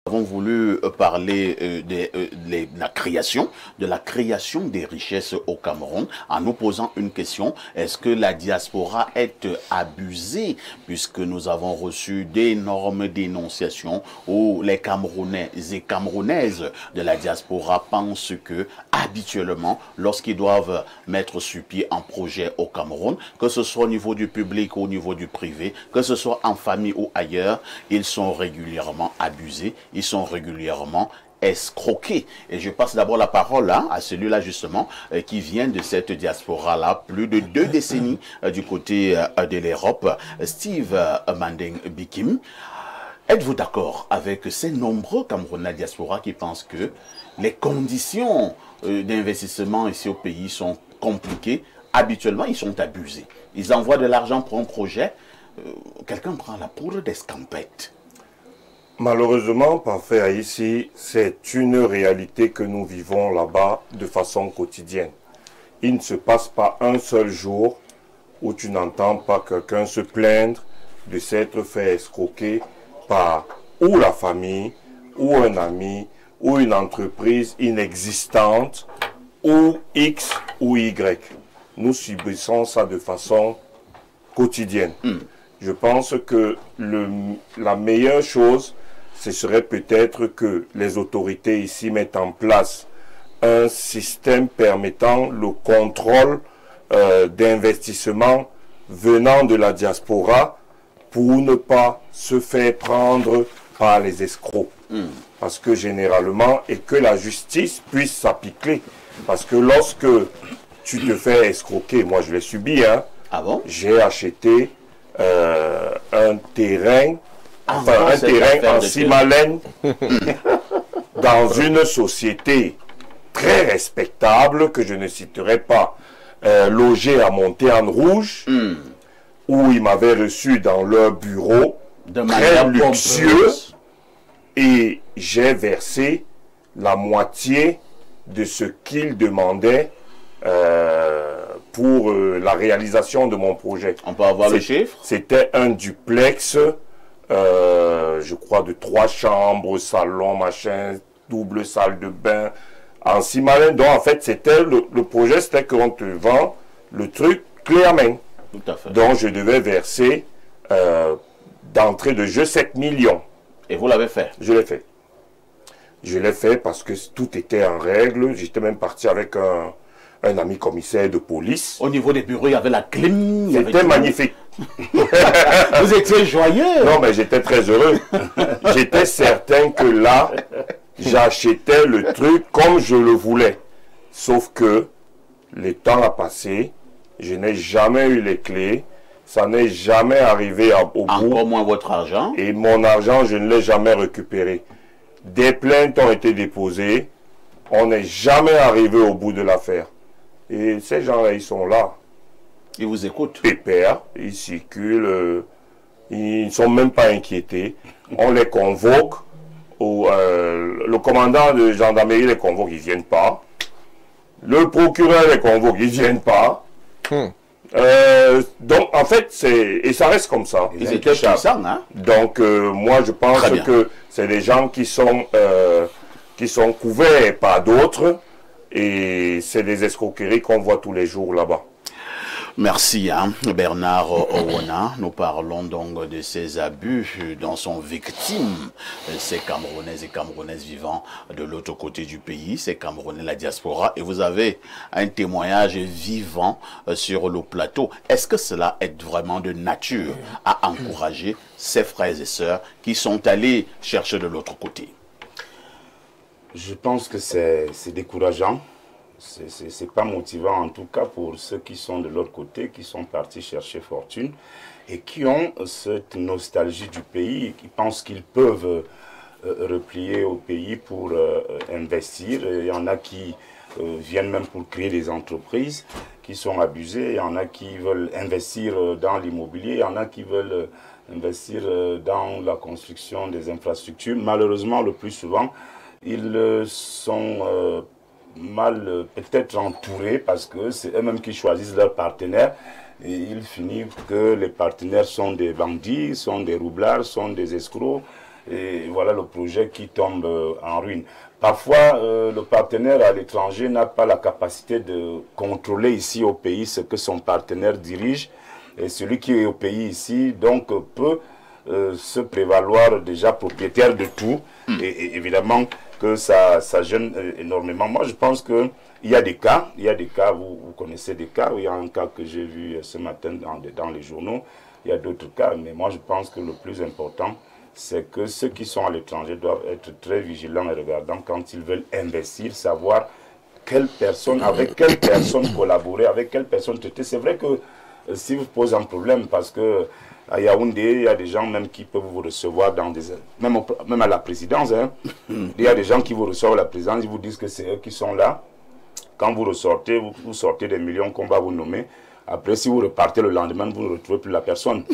Nous avons voulu parler de la création des richesses au Cameroun en nous posant une question. Est-ce que la diaspora est abusée, puisque nous avons reçu d'énormes dénonciations où les Camerounais et Camerounaises de la diaspora pensent que habituellement, lorsqu'ils doivent mettre sur pied un projet au Cameroun, que ce soit au niveau du public ou au niveau du privé, que ce soit en famille ou ailleurs, ils sont régulièrement abusés. Ils sont régulièrement escroqués. Et je passe d'abord la parole à celui-là justement qui vient de cette diaspora-là, plus de 2 décennies du côté de l'Europe, Steve Mandeng Bikim. Êtes-vous d'accord avec ces nombreux Camerounais diaspora qui pensent que les conditions d'investissement ici au pays sont compliquées? Habituellement, ils sont abusés. Ils envoient de l'argent pour un projet. Quelqu'un prend la poudre d'escampette. Malheureusement, parfait, ici, c'est une réalité que nous vivons là-bas de façon quotidienne. Il ne se passe pas un seul jour où tu n'entends pas quelqu'un se plaindre de s'être fait escroquer par ou la famille, ou un ami, ou une entreprise inexistante, ou X ou Y. Nous subissons ça de façon quotidienne. Je pense que la meilleure chose, ce serait peut-être que les autorités ici mettent en place un système permettant le contrôle d'investissement venant de la diaspora pour ne pas se faire prendre par les escrocs. Parce que généralement, et que la justice puisse s'appliquer. Parce que lorsque tu te fais escroquer, moi je l'ai subi, hein, j'ai acheté un terrain, un terrain en Simalène dans une société très respectable que je ne citerai pas, logé à Montée-en-Rouge, où ils m'avaient reçu dans leur bureau, très luxueux, et j'ai versé la moitié de ce qu'ils demandaient pour la réalisation de mon projet. On peut avoir le chiffre? C'était un duplex, je crois, de 3 chambres, salon, machin, double salle de bain, en Simalène. Donc, en fait, c'était le projet, c'était qu'on te vend le truc clé à main. Tout à fait. Donc, je devais verser d'entrée de jeu 7 millions. Et vous l'avez fait? Je l'ai fait. Je l'ai fait parce que tout était en règle. J'étais même parti avec un ami commissaire de police. Au niveau des bureaux, il y avait la clim. C'était magnifique. Vous étiez joyeux. Non, mais j'étais très heureux. J'étais certain que là, j'achetais le truc comme je le voulais. Sauf que le temps a passé. Je n'ai jamais eu les clés. Ça n'est jamais arrivé au bout. Encore moins votre argent. Et mon argent, je ne l'ai jamais récupéré. Des plaintes ont été déposées. On n'est jamais arrivé au bout de l'affaire. Et ces gens-là, ils sont là. Ils vous écoutent. Pépère, ils circulent. Ils ne sont même pas inquiétés. On les convoque. Le commandant de gendarmerie les convoque, ils ne viennent pas. Le procureur les convoque, ils ne viennent pas. Donc, en fait, et ça reste comme ça. Ils étaient puissants, hein? Donc, moi, je pense que c'est des gens qui sont couverts par d'autres. Et c'est des escroqueries qu'on voit tous les jours là-bas. Merci, Bernard Owona. Nous parlons donc de ces abus dont sont victimes ces Camerounais et Camerounaises vivant de l'autre côté du pays, ces Camerounais, la diaspora. Et vous avez un témoignage vivant sur le plateau. Est-ce que cela est vraiment de nature à encourager ces frères et sœurs qui sont allés chercher de l'autre côté? Je pense que c'est décourageant. C'est pas motivant, en tout cas pour ceux qui sont de l'autre côté, qui sont partis chercher fortune et qui ont cette nostalgie du pays, qui pensent qu'ils peuvent replier au pays pour investir. Il y en a qui viennent même pour créer des entreprises qui sont abusées. Il y en a qui veulent investir dans l'immobilier. Il y en a qui veulent investir dans la construction des infrastructures. Malheureusement, le plus souvent, ils sont mal peut-être entourés parce que c'est eux-mêmes qui choisissent leurs partenaires et il finit que les partenaires sont des bandits, sont des roublards, sont des escrocs et voilà le projet qui tombe en ruine. Parfois, le partenaire à l'étranger n'a pas la capacité de contrôler ici au pays ce que son partenaire dirige. Et celui qui est au pays ici, donc, peut se prévaloir déjà propriétaire de tout. Et évidemment que ça gêne énormément. Moi, je pense qu'il y a des cas, vous connaissez des cas. Il y a un cas que j'ai vu ce matin dans les journaux. Il y a d'autres cas, mais moi, je pense que le plus important, c'est que ceux qui sont à l'étranger doivent être très vigilants et regardants quand ils veulent investir, savoir avec quelle personne collaborer, avec quelle personne traiter. C'est vrai que si vous posez un problème, parce que à Yaoundé, il y a des gens même qui peuvent vous recevoir dans des... Même à la présidence, hein. Il y a des gens qui vous reçoivent à la présidence, ils vous disent que c'est eux qui sont là. Quand vous ressortez, vous sortez des millions qu'on va vous nommer. Après, si vous repartez le lendemain, vous ne retrouvez plus la personne.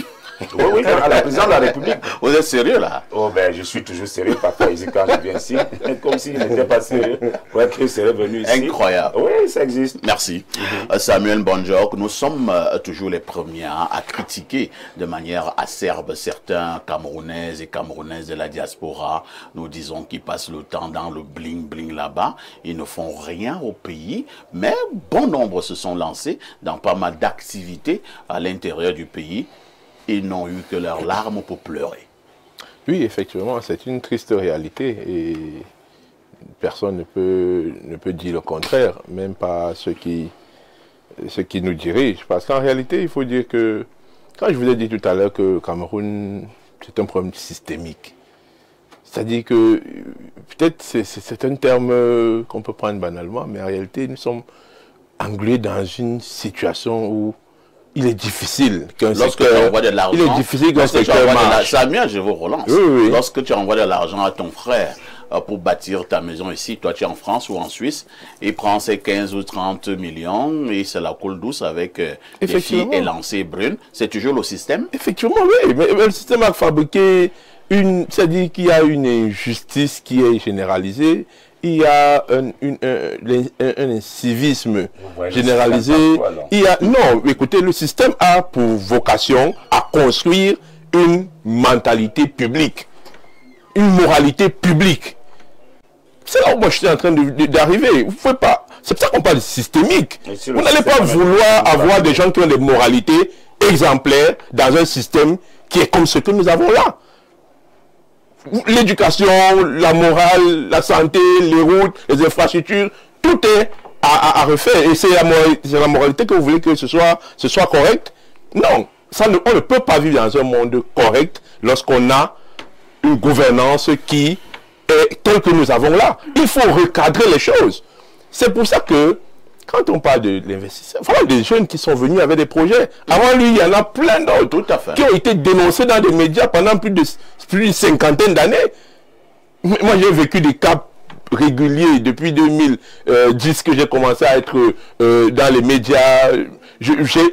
Oui, à la présidence de la République. Vous êtes sérieux là? Oh ben, je suis toujours sérieux, parfois ici quand je viens ici. Comme s'il n'était pas sérieux. Ouais, qu'il serait venu ici. Incroyable. Oui, ça existe. Merci. Samuel Bonjok, nous sommes toujours les premiers à critiquer de manière acerbe certains Camerounaises et Camerounaises de la diaspora. Nous disons qu'ils passent le temps dans le bling-bling là-bas. Ils ne font rien au pays, mais bon nombre se sont lancés dans pas mal d'activités à l'intérieur du pays. Ils n'ont eu que leurs larmes pour pleurer. Oui, effectivement, c'est une triste réalité et personne ne peut dire le contraire, même pas ceux qui nous dirigent. Parce qu'en réalité, il faut dire que, quand je vous ai dit tout à l'heure que le Cameroun, c'est un problème systémique. C'est-à-dire que, peut-être c'est un terme qu'on peut prendre banalement, mais en réalité, nous sommes englués dans une situation où il est difficile qu'un secteur... Lorsque tu envoies de l'argent... Il est difficile qu'un secteur marche. Samuel, je vous relance. Oui, oui. Lorsque tu envoies de l'argent à ton frère pour bâtir ta maison ici, toi tu es en France ou en Suisse, il prend ses 15 ou 30 millions et c'est la coule douce avec des filles élancées brunes. C'est toujours le système? Effectivement, oui. Mais le système a fabriqué c'est-à-dire qu'il y a une injustice qui est généralisée. Il y a un incivisme généralisé. Non, écoutez, le système a pour vocation à construire une mentalité publique, une moralité publique. C'est là où moi je suis en train d'arriver. Vous pouvez pas. C'est pour ça qu'on parle de systémique. Vous n'allez pas vouloir avoir des gens qui ont des moralités exemplaires dans un système qui est comme ce que nous avons là. L'éducation, la morale, la santé, les routes, les infrastructures, tout est à refaire. Et c'est la moralité que vous voulez que ce soit correct. Non, on ne peut pas vivre dans un monde correct lorsqu'on a une gouvernance qui est telle que nous avons là. Il faut recadrer les choses. C'est pour ça que, quand on parle de l'investissement, voilà des jeunes qui sont venus avec des projets. Avant lui, il y en a plein d'autres qui ont été dénoncés dans des médias pendant plus d'une cinquantaine d'années. Moi, j'ai vécu des cas réguliers depuis 2010 que j'ai commencé à être dans les médias.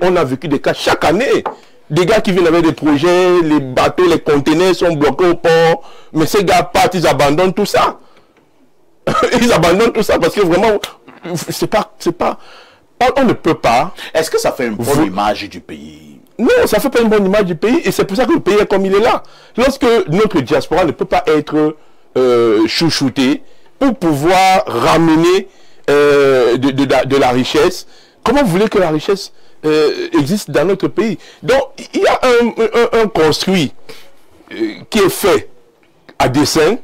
On a vécu des cas chaque année. Des gars qui viennent avec des projets, les bateaux, les conteneurs sont bloqués au port. Mais ces gars partent, ils abandonnent tout ça. Ils abandonnent tout ça parce que vraiment... on ne peut pas. Est-ce que ça fait une bonne image du pays? Non, ça ne fait pas une bonne image du pays et c'est pour ça que le pays est comme il est là. Lorsque notre diaspora ne peut pas être chouchouté pour pouvoir ramener de la richesse, comment vous voulez que la richesse existe dans notre pays? Donc, il y a un construit qui est fait à dessein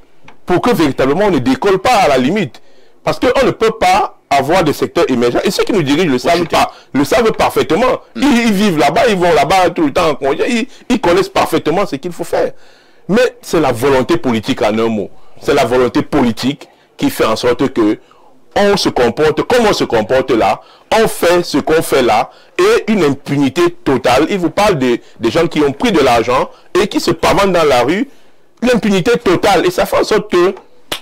pour que véritablement on ne décolle pas à la limite. Parce qu'on ne peut pas avoir des secteurs émergents. Et ceux qui nous dirigent le savent parfaitement. Ils vivent là-bas, ils vont là-bas tout le temps en congé. Ils connaissent parfaitement ce qu'il faut faire. Mais c'est la volonté politique en un mot. C'est la volonté politique qui fait en sorte que on se comporte comme on se comporte là. On fait ce qu'on fait là. Et une impunité totale. Il vous parle des gens qui ont pris de l'argent et qui se pavanent dans la rue. L'impunité totale. Et ça fait en sorte que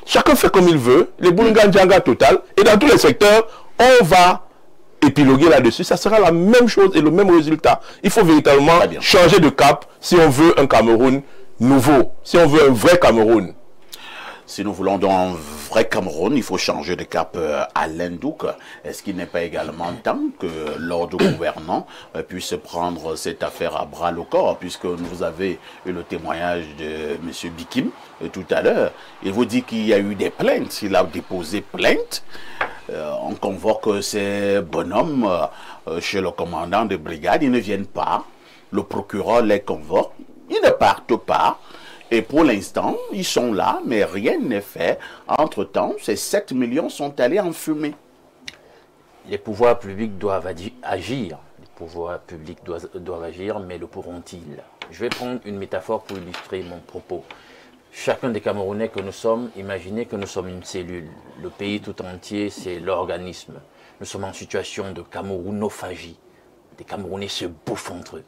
chacun fait comme il veut, les boulunga-djanga total, et dans tous les secteurs, on va épiloguer là-dessus. Ça sera la même chose et le même résultat. Il faut véritablement changer de cap si on veut un Cameroun nouveau, si on veut un vrai Cameroun. Si nous voulons donc un vrai Après Cameroun, il faut changer de cap à l'Indouk. Est-ce qu'il n'est pas également temps que l'ordre gouvernant puisse prendre cette affaire à bras le corps, puisque vous avez eu le témoignage de M. Bikim tout à l'heure. Il vous dit qu'il y a eu des plaintes, il a déposé plainte. On convoque ces bonhommes chez le commandant de brigade, ils ne viennent pas. Le procureur les convoque, ils ne partent pas. Et pour l'instant, ils sont là, mais rien n'est fait. Entre-temps, ces 7 millions sont allés en fumée. Les pouvoirs publics doivent agir. Les pouvoirs publics doivent agir, mais le pourront-ils? Je vais prendre une métaphore pour illustrer mon propos. Chacun des Camerounais que nous sommes, imaginez que nous sommes une cellule. Le pays tout entier, c'est l'organisme. Nous sommes en situation de camerounophagie. Les Camerounais se bouffent entre eux.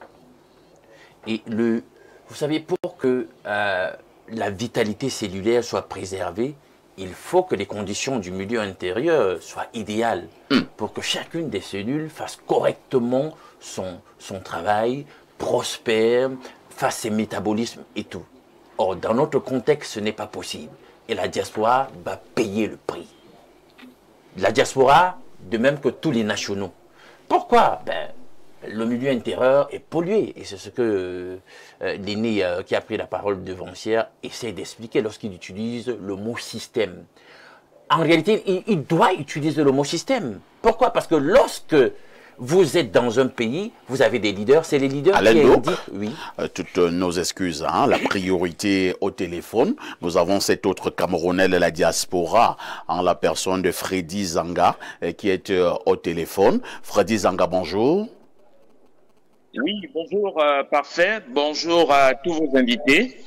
Et vous savez, pour que la vitalité cellulaire soit préservée, il faut que les conditions du milieu intérieur soient idéales pour que chacune des cellules fasse correctement son travail, prospère, fasse ses métabolismes et tout. Or, dans notre contexte, ce n'est pas possible. Et la diaspora va payer le prix. La diaspora, de même que tous les nationaux. Pourquoi? Le milieu intérieur est pollué. Et c'est ce que l'aîné qui a pris la parole devancière essaie d'expliquer lorsqu'il utilise le mot système. En réalité, il doit utiliser le mot système. Pourquoi? Parce que lorsque vous êtes dans un pays, vous avez des leaders, c'est les leaders qui indiquent, oui. Toutes nos excuses, hein, la priorité au téléphone. Nous avons cet autre Camerounais de la diaspora, en la personne de Freddy Zanga, qui est au téléphone. Freddy Zanga, bonjour. Oui, bonjour, parfait. Bonjour à tous vos invités.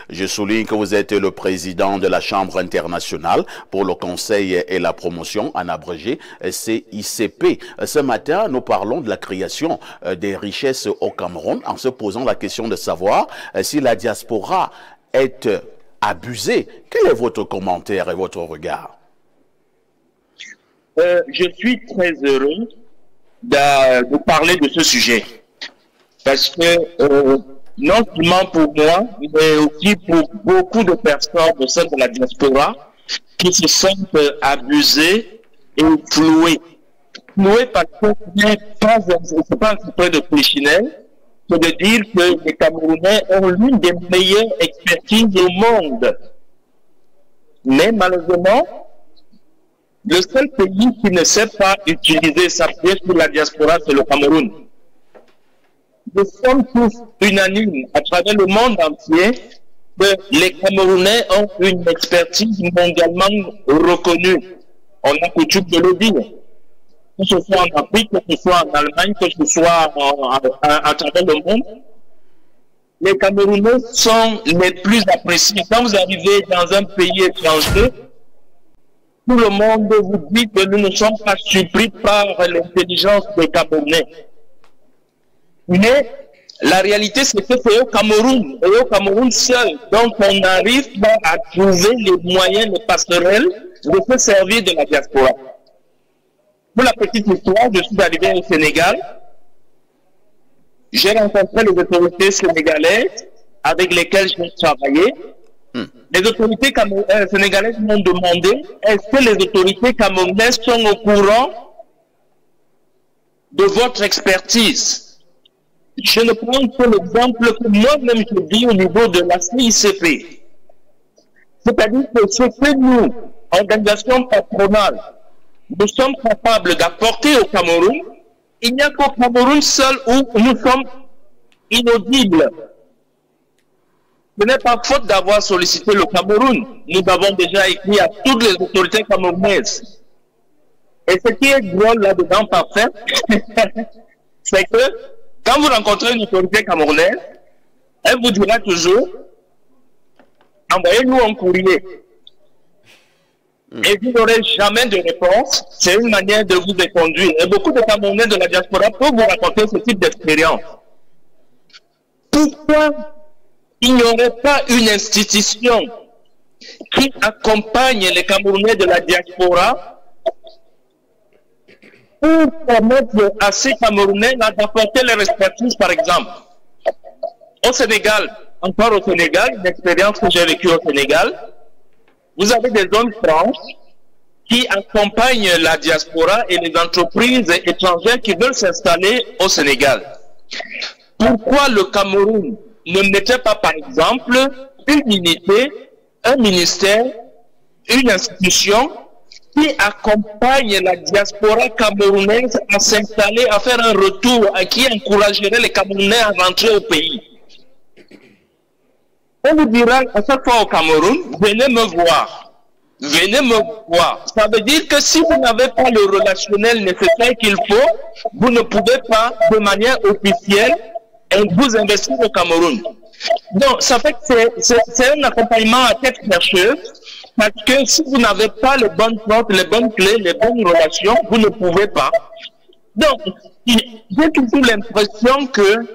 Je souligne que vous êtes le président de la Chambre internationale pour le conseil et la promotion, en abrégé CICP. Ce matin, nous parlons de la création des richesses au Cameroun en se posant la question de savoir si la diaspora est abusée. Quel est votre commentaire et votre regard? Je suis très heureux de parler de ce sujet parce que non seulement pour moi, mais aussi pour beaucoup de personnes au sein de la diaspora qui se sentent abusées et flouées. Flouées parce que ce n'est pas un secret de Polichinelle, c'est de dire que les Camerounais ont l'une des meilleures expertises au monde. Mais malheureusement, le seul pays qui ne sait pas utiliser sa pièce sur la diaspora, c'est le Cameroun. Nous sommes tous unanimes à travers le monde entier que les Camerounais ont une expertise mondialement reconnue. On a coutume de le dire. Que ce soit en Afrique, que ce soit en Allemagne, que ce soit à travers le monde. Les Camerounais sont les plus appréciés. Quand vous arrivez dans un pays étranger, tout le monde vous dit que nous ne sommes pas surpris par l'intelligence des Camerounais. Mais la réalité, c'est que c'est au Cameroun, et au Cameroun seul, donc on n'arrive pas à trouver les moyens, les passerelles de se servir de la diaspora. Pour la petite histoire, je suis arrivé au Sénégal. J'ai rencontré les autorités sénégalaises avec lesquelles j'ai travaillé. Les autorités sénégalaises m'ont demandé est-ce que les autorités camerounaises sont au courant de votre expertise? Je ne prends que l'exemple que moi-même je dis au niveau de la CICP. C'est-à-dire que ce que nous, organisation patronale, nous sommes capables d'apporter au Cameroun, il n'y a qu'au Cameroun seul où nous sommes inaudibles. Ce n'est pas faute d'avoir sollicité le Cameroun. Nous avons déjà écrit à toutes les autorités camerounaises. Et ce qui est drôle là-dedans, parfait, c'est que quand vous rencontrez une autorité camerounaise, elle vous dira toujours, envoyez-nous un courrier. Et vous n'aurez jamais de réponse. C'est une manière de vous déconduire. Et beaucoup de Camerounais de la diaspora peuvent vous raconter ce type d'expérience. Pourquoi il n'y aurait pas une institution qui accompagne les Camerounais de la diaspora pour permettre à ces Camerounais d'apporter leur expertise, par exemple? Au Sénégal, encore au Sénégal, une expérience que j'ai vécue au Sénégal, vous avez des zones franches qui accompagnent la diaspora et les entreprises étrangères qui veulent s'installer au Sénégal. Pourquoi le Cameroun ne mettait pas, par exemple, une unité, un ministère, une institution qui accompagne la diaspora camerounaise à s'installer, à faire un retour, qui encouragerait les Camerounais à rentrer au pays? On vous dira à chaque fois au Cameroun, venez me voir. Venez me voir. Ça veut dire que si vous n'avez pas le relationnel nécessaire qu'il faut, vous ne pouvez pas, de manière officielle, vous investir au Cameroun. Donc, ça fait que c'est un accompagnement à tête chercheuse, parce que si vous n'avez pas les bonnes portes, les bonnes clés, les bonnes relations, vous ne pouvez pas. Donc, j'ai toujours l'impression que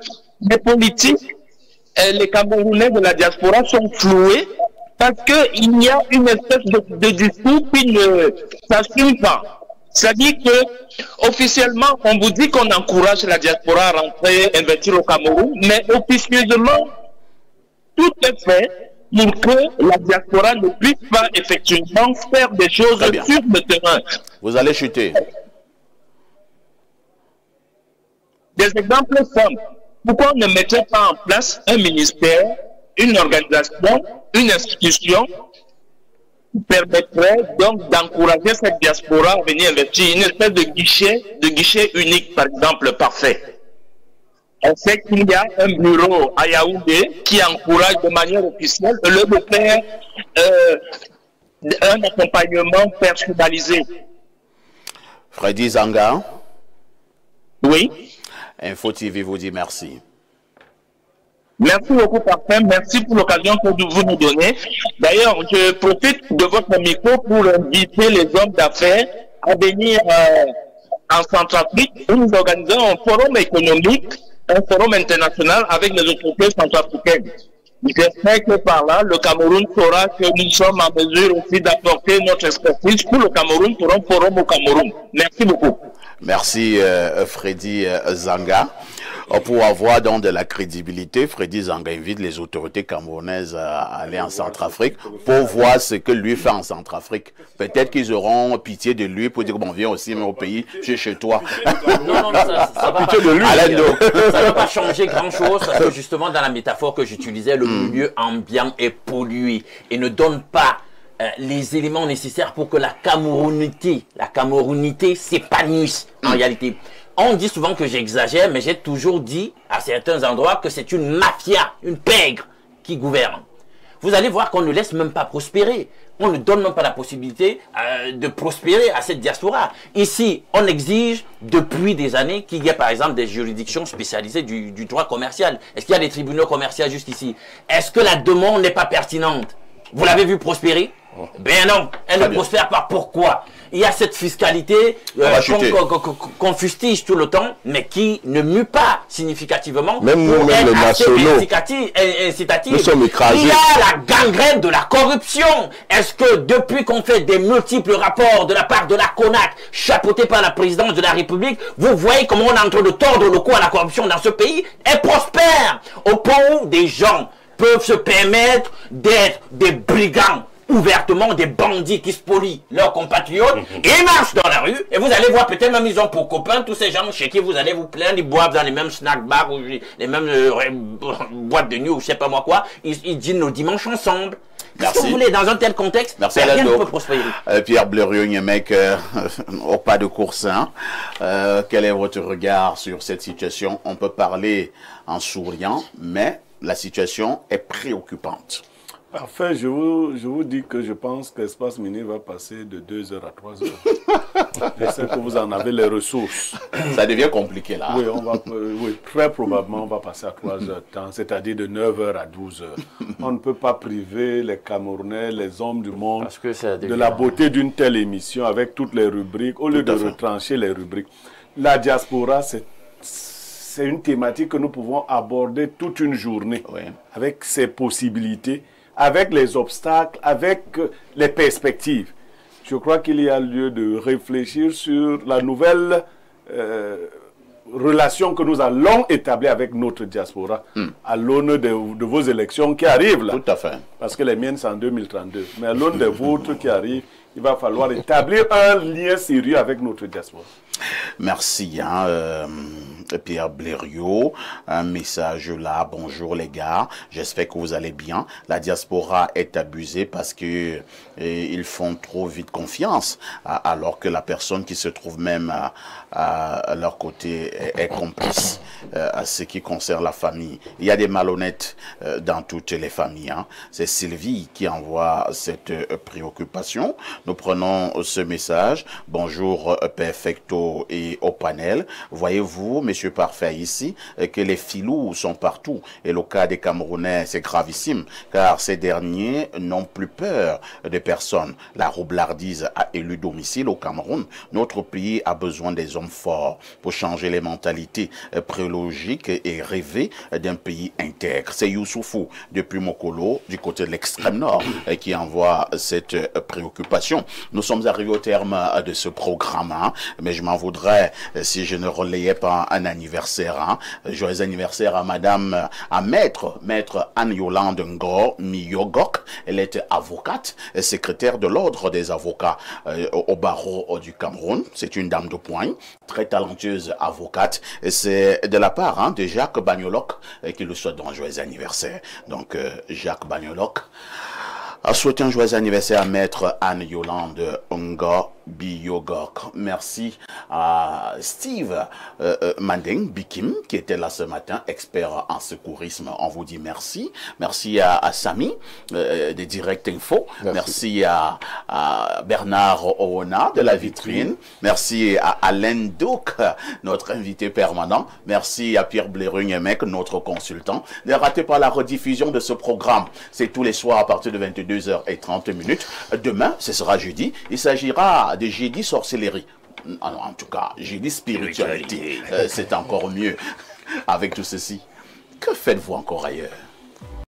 les politiques, les Camerounais de la diaspora sont floués, parce qu'il y a une espèce de discours qui ne s'assume pas. C'est-à-dire que officiellement, on vous dit qu'on encourage la diaspora à rentrer, investir au Cameroun, mais officieusement, tout est fait pour que la diaspora ne puisse pas effectivement faire des choses sur le terrain. Vous allez chuter. Des exemples simples. Pourquoi on ne mettrait pas en place un ministère, une organisation, une institution qui permettrait donc d'encourager cette diaspora à venir investir, une espèce de guichet unique, par exemple, parfait. On sait qu'il y a un bureau à Yaoundé qui encourage de manière officielle le de faire un accompagnement personnalisé. Freddy Zanga. Oui. Info TV vous dit merci. Merci beaucoup, Parfait. Merci pour l'occasion que vous nous donnez. D'ailleurs, je profite de votre micro pour inviter les hommes d'affaires à venir en Centrafrique où nous organisons un forum économique, un forum international avec les entreprises centrafricaines. J'espère que par là, le Cameroun saura que nous sommes en mesure aussi d'apporter notre expertise pour le Cameroun, pour un forum au Cameroun. Merci beaucoup. Merci Freddy Zanga. Pour avoir donc de la crédibilité, Freddy Zanga invite les autorités camerounaises à aller en Centrafrique pour voir ce que lui fait en Centrafrique. Peut-être qu'ils auront pitié de lui pour dire bon, viens aussi mais au pays, je suis chez toi. Non, ça va pitié de lui. Ça ne va pas changer grand-chose parce que justement dans la métaphore que j'utilisais, le milieu ambiant est pollué et ne donne pas les éléments nécessaires pour que la Camerounité s'épanouisse en réalité. On dit souvent que j'exagère, mais j'ai toujours dit à certains endroits que c'est une mafia, une pègre qui gouverne. Vous allez voir qu'on ne laisse même pas prospérer. On ne donne même pas la possibilité de prospérer à cette diaspora. Ici, on exige depuis des années qu'il y ait par exemple des juridictions spécialisées du droit commercial. Est-ce qu'il y a des tribunaux commerciaux juste ici? Est-ce que la demande n'est pas pertinente? Vous l'avez vu prospérer? Ben non, elle ne prospère pas. Pourquoi? Il y a cette fiscalité qu'on fustige tout le temps, mais qui ne mue pas significativement. Même nous, même les nationaux, nous sommes écrasés. Il y a la gangrène de la corruption. Est-ce que depuis qu'on fait des multiples rapports de la part de la CONAC, chapeauté par la présidence de la République, vous voyez comment on est en train de tordre le cou à la corruption dans ce pays? Elle prospère au point où des gens peuvent se permettre d'être des brigands, ouvertement des bandits qui spolient leurs compatriotes, et ils marchent dans la rue, et vous allez voir peut-être même ils ont pour copains tous ces gens chez qui vous allez vous plaindre, ils boivent dans les mêmes snack bars, ou les mêmes boîtes de nuit, ou je sais pas moi quoi, ils dînent nos dimanches ensemble. Qu'est-ce que vous voulez dans un tel contexte? Rien ne peut prospérer. Pierre Bleriot-Niemek, au pas de course, hein. Quel est votre regard sur cette situation? On peut parler en souriant, mais la situation est préoccupante. Parfait, je vous dis que je pense que l'espace minier va passer de 2 heures à 3 heures. Je sais que vous en avez les ressources. Ça devient compliqué là. Oui, oui, très probablement on va passer à 3 heures de temps, c'est-à-dire de 9 heures à 12 heures. On ne peut pas priver les Camerounais, les hommes du monde, de la beauté d'une telle émission avec toutes les rubriques, au lieu de retrancher les rubriques. La diaspora, c'est une thématique que nous pouvons aborder toute une journée, avec ses possibilités, avec les obstacles, avec les perspectives. Je crois qu'il y a lieu de réfléchir sur la nouvelle relation que nous allons établir avec notre diaspora à l'aune de vos élections qui arrivent là. Tout à fait. Parce que les miennes, c'est en 2032. Mais à l'aune des vôtres qui arrivent, il va falloir établir un lien sérieux avec notre diaspora. Merci, Pierre Blériot. Un message là. Bonjour les gars. J'espère que vous allez bien. La diaspora est abusée parce que ils font trop vite confiance, alors que la personne qui se trouve même à leur côté est complice à ce qui concerne la famille. Il y a des malhonnêtes dans toutes les familles. C'est Sylvie qui envoie cette préoccupation. Nous prenons ce message. Bonjour Perfecto et au panel. Voyez-vous, Monsieur Parfait, ici, que les filous sont partout. Et le cas des Camerounais, c'est gravissime, car ces derniers n'ont plus peur de personne. La roublardise a élu domicile au Cameroun. Notre pays a besoin des hommes forts pour changer les mentalités prélogiques et rêver d'un pays intègre. C'est Youssoufou, depuis Mokolo, du côté de l'extrême nord, qui envoie cette préoccupation. Nous sommes arrivés au terme de ce programme, mais je m'en voudrais si je ne relayais pas un anniversaire. Joyeux anniversaire à Madame, à Maître Anne-Yolande Ngor Miyogok. Elle est avocate, secrétaire de l'ordre des avocats au barreau du Cameroun. C'est une dame de poing, très talentueuse avocate. Et c'est de la part de Jacques Bagnoloc qui le souhaite un joyeux anniversaire. Donc Jacques Bagnoloc a souhaité un joyeux anniversaire à Maître Anne-Yolande Ngor Biyogok. Merci à Steve Mandeng Bikim qui était là ce matin, expert en secourisme. On vous dit merci. Merci à Samy de Direct Info. Merci à Bernard Oona de la vitrine. Merci à Alain Douk, notre invité permanent. Merci à Pierre Blériot, notre consultant. Ne ratez pas la rediffusion de ce programme. C'est tous les soirs à partir de 22h30. Demain, ce sera jeudi. Il s'agira de jeudi sorcellerie. En tout cas, jeudi spiritualité. C'est encore mieux. Avec tout ceci, que faites-vous encore ailleurs?